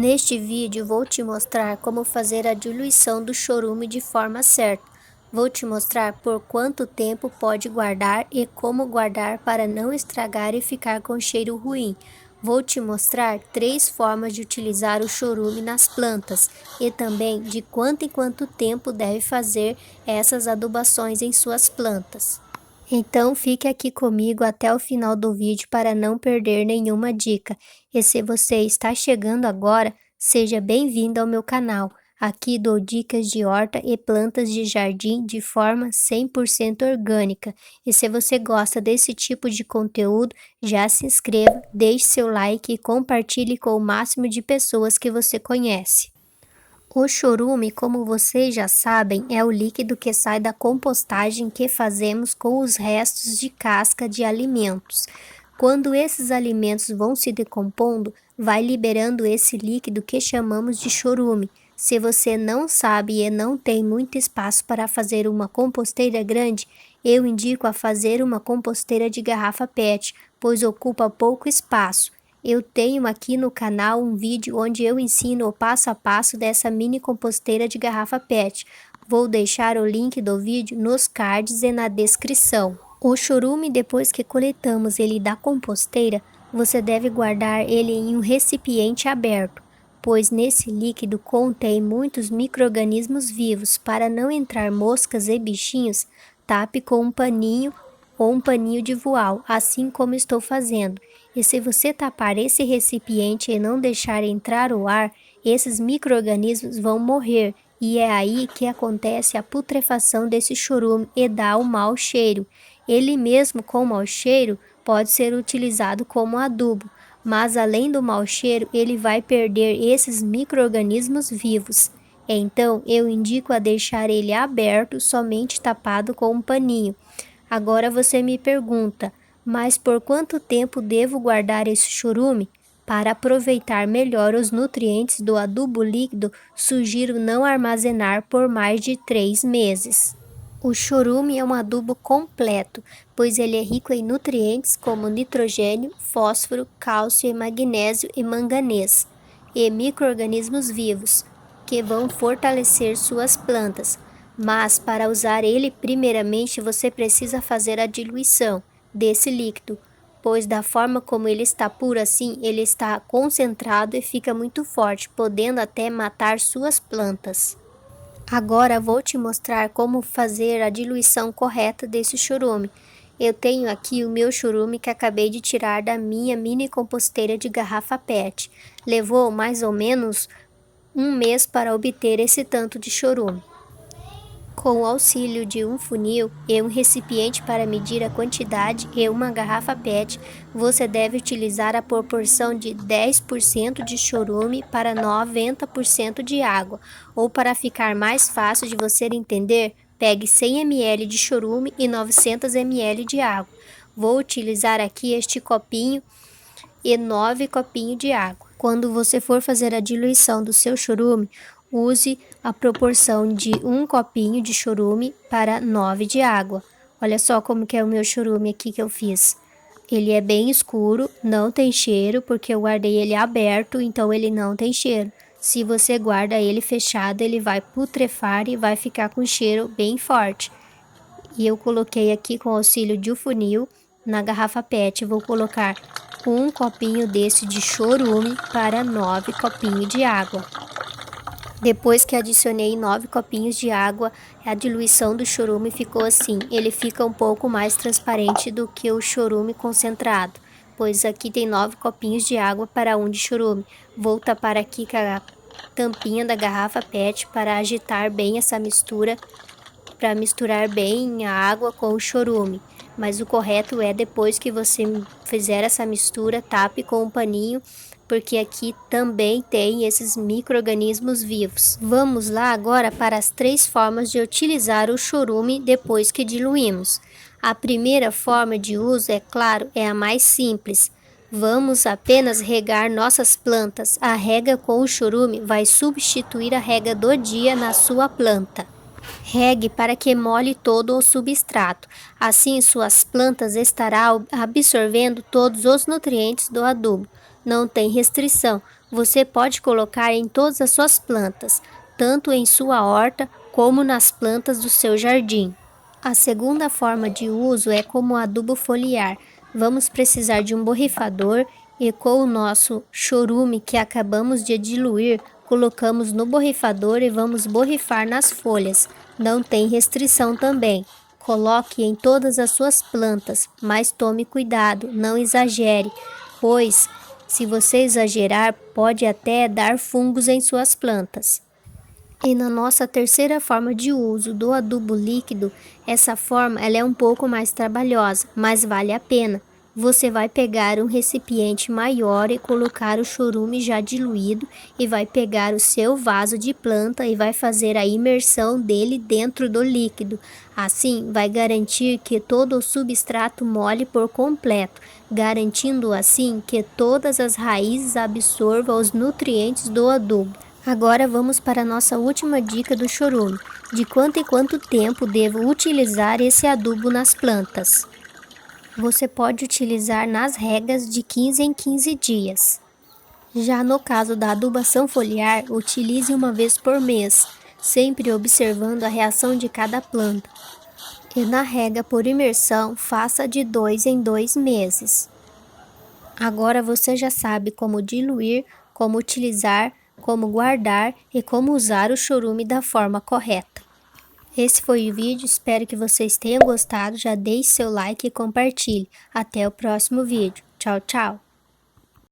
Neste vídeo vou te mostrar como fazer a diluição do chorume de forma certa. Vou te mostrar por quanto tempo pode guardar e como guardar para não estragar e ficar com cheiro ruim. Vou te mostrar 3 formas de utilizar o chorume nas plantas e também de quanto em quanto tempo deve fazer essas adubações em suas plantas. Então fique aqui comigo até o final do vídeo para não perder nenhuma dica. E se você está chegando agora, seja bem-vindo ao meu canal. Aqui dou dicas de horta e plantas de jardim de forma 100% orgânica. E se você gosta desse tipo de conteúdo, já se inscreva, deixe seu like e compartilhe com o máximo de pessoas que você conhece. O chorume, como vocês já sabem, é o líquido que sai da compostagem que fazemos com os restos de casca de alimentos. Quando esses alimentos vão se decompondo, vai liberando esse líquido que chamamos de chorume. Se você não sabe e não tem muito espaço para fazer uma composteira grande, eu indico a fazer uma composteira de garrafa PET, pois ocupa pouco espaço. Eu tenho aqui no canal um vídeo onde eu ensino o passo a passo dessa mini composteira de garrafa PET. Vou deixar o link do vídeo nos cards e na descrição. O chorume, depois que coletamos ele da composteira, você deve guardar ele em um recipiente aberto, pois nesse líquido contém muitos micro-organismos vivos. Para não entrar moscas e bichinhos, tape com um paninho ou um paninho de voal, assim como estou fazendo. E se você tapar esse recipiente e não deixar entrar o ar, esses micro-organismos vão morrer, e é aí que acontece a putrefação desse chorume e dá o mau cheiro. Ele mesmo com mau cheiro pode ser utilizado como adubo, mas além do mau cheiro, ele vai perder esses micro-organismos vivos. Então, eu indico a deixar ele aberto, somente tapado com um paninho. Agora você me pergunta, mas por quanto tempo devo guardar esse chorume? Para aproveitar melhor os nutrientes do adubo líquido, sugiro não armazenar por mais de 3 meses. O chorume é um adubo completo, pois ele é rico em nutrientes como nitrogênio, fósforo, cálcio e magnésio e manganês, e micro-organismos vivos, que vão fortalecer suas plantas. Mas para usar ele, primeiramente você precisa fazer a diluição desse líquido, pois da forma como ele está puro assim, ele está concentrado e fica muito forte, podendo até matar suas plantas. Agora vou te mostrar como fazer a diluição correta desse chorume. Eu tenho aqui o meu chorume que acabei de tirar da minha mini composteira de garrafa PET. Levou mais ou menos um mês para obter esse tanto de chorume. Com o auxílio de um funil e um recipiente para medir a quantidade e uma garrafa PET, você deve utilizar a proporção de 10% de chorume para 90% de água. Ou para ficar mais fácil de você entender, pegue 100 ml de chorume e 900 ml de água. Vou utilizar aqui este copinho e 9 copinhos de água. Quando você for fazer a diluição do seu chorume, use a proporção de um copinho de chorume para 9 de água. Olha só como que é o meu chorume aqui que eu fiz. Ele é bem escuro, não tem cheiro, porque eu guardei ele aberto, então ele não tem cheiro. Se você guarda ele fechado, ele vai putrefar e vai ficar com cheiro bem forte. E eu coloquei aqui com o auxílio de um funil na garrafa PET, vou colocar um copinho desse de chorume para 9 copinhos de água. Depois que adicionei 9 copinhos de água, a diluição do chorume ficou assim. Ele fica um pouco mais transparente do que o chorume concentrado, pois aqui tem 9 copinhos de água para 1 de chorume. Vou tapar aqui com a tampinha da garrafa PET para agitar bem essa mistura, para misturar bem a água com o chorume. Mas o correto é, depois que você fizer essa mistura, tape com um paninho, porque aqui também tem esses micro-organismos vivos. Vamos lá agora para as 3 formas de utilizar o chorume depois que diluímos. A primeira forma de uso, é claro, é a mais simples. Vamos apenas regar nossas plantas. A rega com o chorume vai substituir a rega do dia na sua planta. Regue para que molhe todo o substrato. Assim, suas plantas estarão absorvendo todos os nutrientes do adubo. Não tem restrição, Você pode colocar em todas as suas plantas, tanto em sua horta como nas plantas do seu jardim. A segunda forma de uso é como adubo foliar. Vamos precisar de um borrifador e com o nosso chorume que acabamos de diluir, colocamos no borrifador e vamos borrifar nas folhas. Não tem restrição também. Coloque em todas as suas plantas, mas tome cuidado, não exagere, pois se você exagerar, pode até dar fungos em suas plantas. E na nossa terceira forma de uso do adubo líquido, essa forma ela é um pouco mais trabalhosa, mas vale a pena. Você vai pegar um recipiente maior e colocar o chorume já diluído e vai pegar o seu vaso de planta e vai fazer a imersão dele dentro do líquido. Assim, vai garantir que todo o substrato molhe por completo, garantindo assim que todas as raízes absorvam os nutrientes do adubo. Agora vamos para a nossa última dica do chorume. De quanto em quanto tempo devo utilizar esse adubo nas plantas? Você pode utilizar nas regas de 15 em 15 dias. Já no caso da adubação foliar, utilize uma vez por mês, sempre observando a reação de cada planta. E na rega por imersão, faça de 2 em 2 meses. Agora você já sabe como diluir, como utilizar, como guardar e como usar o chorume da forma correta. Esse foi o vídeo, espero que vocês tenham gostado, já deixe seu like e compartilhe. Até o próximo vídeo. Tchau, tchau!